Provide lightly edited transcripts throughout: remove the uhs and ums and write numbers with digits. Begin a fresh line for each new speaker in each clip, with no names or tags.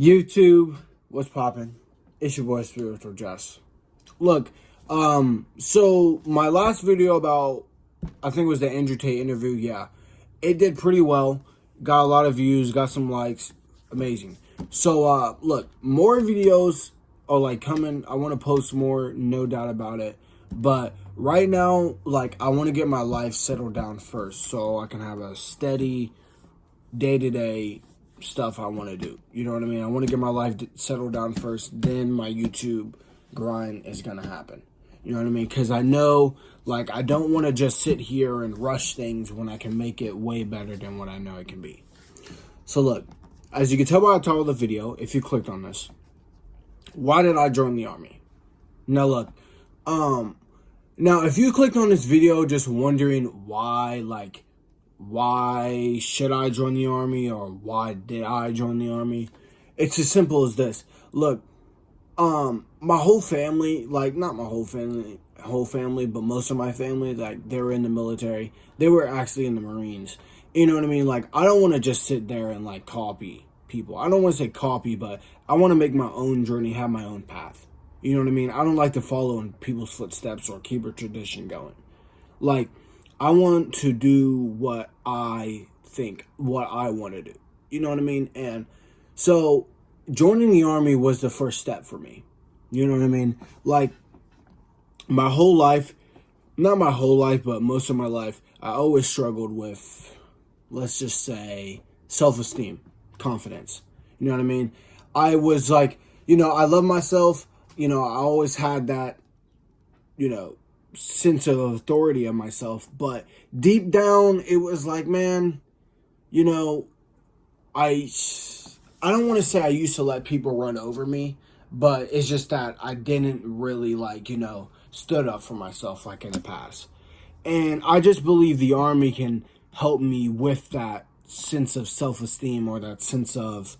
YouTube, what's poppin'? It's your boy Spiritual Jess. Look, so my last video about, I think it was the Andrew Tate interview, yeah. It did pretty well. Got a lot of views, got some likes. Amazing. So, look, more videos are like coming. I want to post more, no doubt about it. But right now, like, I want to get my life settled down first so I can have a steady day-to-day stuff I want to do. You know what I mean? I want to get my life settled down first, then my YouTube grind is going to happen. You know what I mean? Because I know, like, I don't want to just sit here and rush things when I can make it way better than what I know it can be. So look, as you can tell by the title of the video, if you clicked on this, why did I join the Army? Now look, now if you clicked on this video just wondering why, like, why should I join the Army or why did I join the Army? It's as simple as this. Look, my whole family, like, not my whole family, but most of my family, like, they were in the military. They were actually in the Marines. You know what I mean? Like, I don't want to just sit there and, like, copy people. I don't want to say copy, but I want to make my own journey, have my own path. You know what I mean? I don't like to follow in people's footsteps or keep a tradition going. Like, I want to do what I think, what I want to do. You know what I mean? And so joining the Army was the first step for me. You know what I mean? Like, my whole life, not my whole life, but most of my life, I always struggled with, let's just say, self-esteem, confidence. You know what I mean? I was like, you know, I love myself. You know, I always had that, you know, sense of authority of myself, but deep down it was like, man, you know, I don't want to say I used to let people run over me, but it's just that I didn't really, like, you know, stood up for myself like in the past. And I just believe the Army can help me with that sense of self-esteem, or that sense of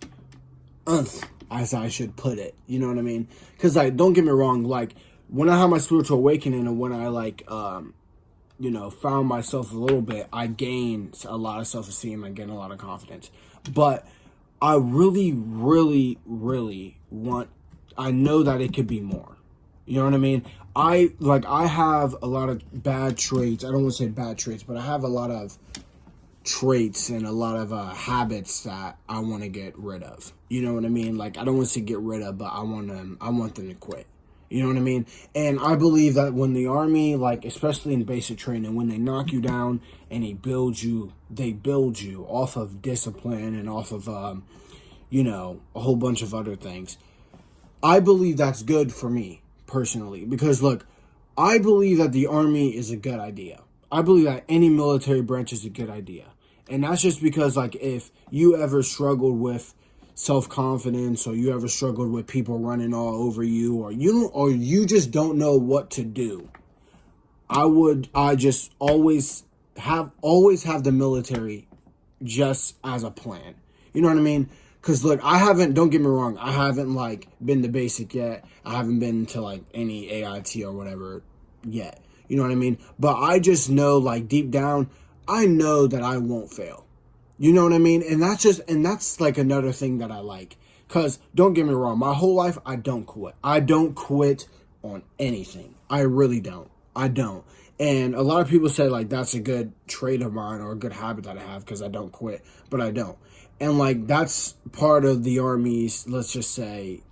as I should put it. You know what I mean? Because, like, don't get me wrong, like, when I had my spiritual awakening and when I, like, you know, found myself a little bit, I gained a lot of self-esteem. I gained a lot of confidence. But I really, really, really I know that it could be more. You know what I mean? I have a lot of bad traits. I don't want to say bad traits, but I have a lot of traits and a lot of habits that I want to get rid of. You know what I mean? Like, I don't want to say get rid of, but I want them to quit. You know what I mean? And I believe that when the Army, like, especially in basic training, when they knock you down and they build you off of discipline and off of, you know, a whole bunch of other things. I believe that's good for me, personally. Because, look, I believe that the Army is a good idea. I believe that any military branch is a good idea. And that's just because, like, if you ever struggled with self-confidence, or you ever struggled with people running all over you, or you just don't know what to do, I just always have the military just as a plan. You know what I mean? Because, look, don't get me wrong, I haven't, like, been to basic yet. I haven't been to, like, any AIT or whatever yet. You know what I mean? But I just know, like, deep down, I know that I won't fail. You know what I mean? And that's like another thing that I like. Because, don't get me wrong, my whole life, I don't quit. I don't quit on anything. I really don't. I don't. And a lot of people say, like, that's a good trait of mine or a good habit that I have because I don't quit. But I don't. And, like, that's part of the Army's, let's just say,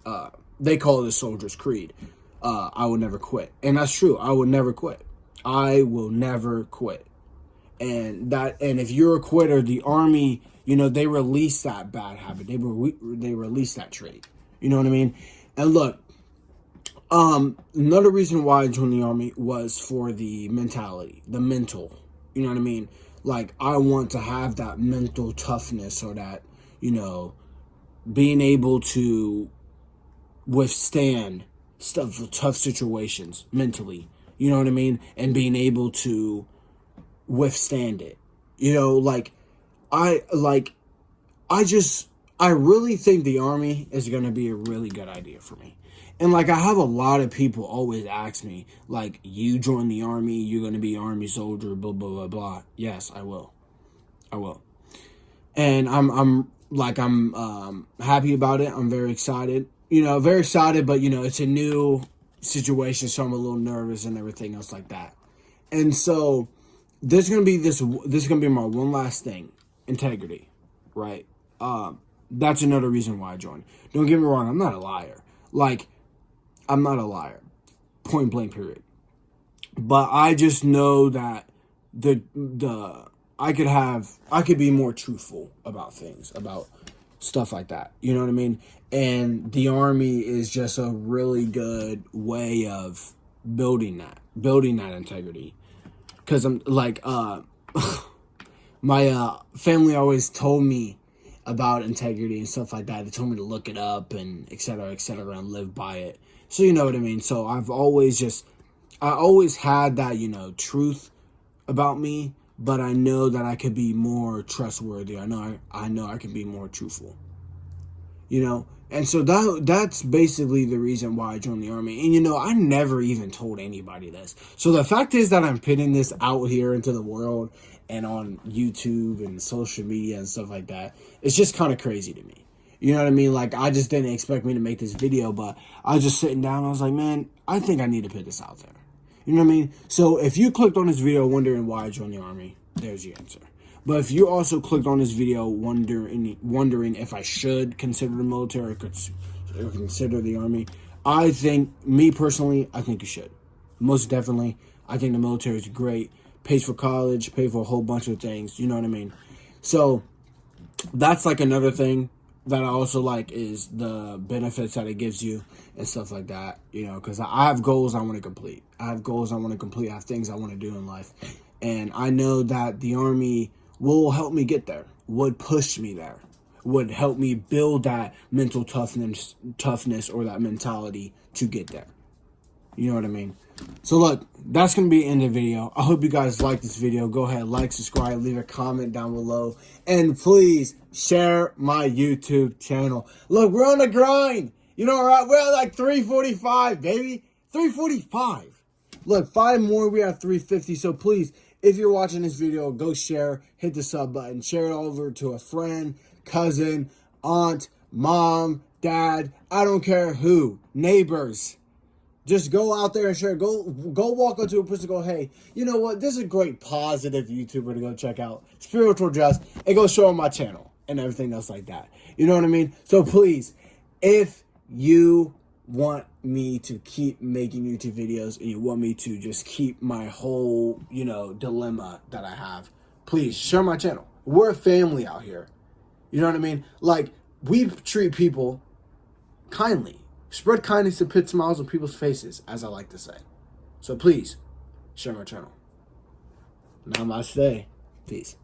they call it a soldier's creed. I will never quit. And that's true. I will never quit. I will never quit. And if you're a quitter, the Army, you know, they release that bad habit. They release that trait. You know what I mean? And look, another reason why I joined the Army was for the mentality, the mental. You know what I mean? Like, I want to have that mental toughness, or that, you know, being able to withstand tough situations mentally. You know what I mean? And being able to withstand it. You know, like, I really think the Army is going to be a really good idea for me. And, like, I have a lot of people always ask me, like, you join the Army, you're going to be an Army soldier, blah, blah, blah, blah. Yes, I will. And I'm like I'm happy about it. I'm very excited. Very excited, but it's a new situation, so I'm a little nervous and everything else like that. And so this is gonna be my one last thing, integrity, right? That's another reason why I joined. Don't get me wrong, I'm not a liar. Like, I'm not a liar, point blank period. But I just know that I could be more truthful about things, about stuff like that. You know what I mean? And the Army is just a really good way of building that integrity. Because I'm like, my family always told me about integrity and stuff like that. They told me to look it up and et cetera, and live by it. So you know what I mean? So I always had that, truth about me, but I know that I could be more trustworthy. I know I can be more truthful. And so that's basically the reason why I joined the Army. And I never even told anybody this. So the fact is that I'm putting this out here into the world and on YouTube and social media and stuff like that, it's just kind of crazy to me. You know what I mean? Like, I just didn't expect me to make this video, but I was just sitting down. I was like, man, I think I need to put this out there. You know what I mean? So if you clicked on this video wondering why I joined the Army, there's your answer. But if you also clicked on this video wondering if I should consider the military or consider the Army, me personally, I think you should. Most definitely, I think the military is great. Pays for college, pays for a whole bunch of things. You know what I mean? So that's like another thing that I also like is the benefits that it gives you and stuff like that. Because I have goals I want to complete. I have things I want to do in life. And I know that the Army will help me get there, would push me there, would help me build that mental toughness or that mentality to get there. You know what I mean? So look, that's going to be the end of the video. I hope you guys like this video. Go ahead, like, subscribe, leave a comment down below. And please share my YouTube channel. Look, we're on the grind. We're at like 345, baby. 345. Look, 5 more, we have 350. So please, if you're watching this video, go share, hit the sub button, share it over to a friend, cousin, aunt, mom, dad, I don't care who, neighbors. Just go out there and share. Go walk up to a person and go, hey, you know what? This is a great positive YouTuber to go check out. Spiritual Just. And go show them my channel and everything else like that. You know what I mean? So please, if you want me to keep making YouTube videos and you want me to just keep my whole, dilemma that I have, please share my channel. We're a family out here. You know what I mean? Like, we treat people kindly. Spread kindness and put smiles on people's faces, as I like to say. So please, share my channel. Namaste. Peace.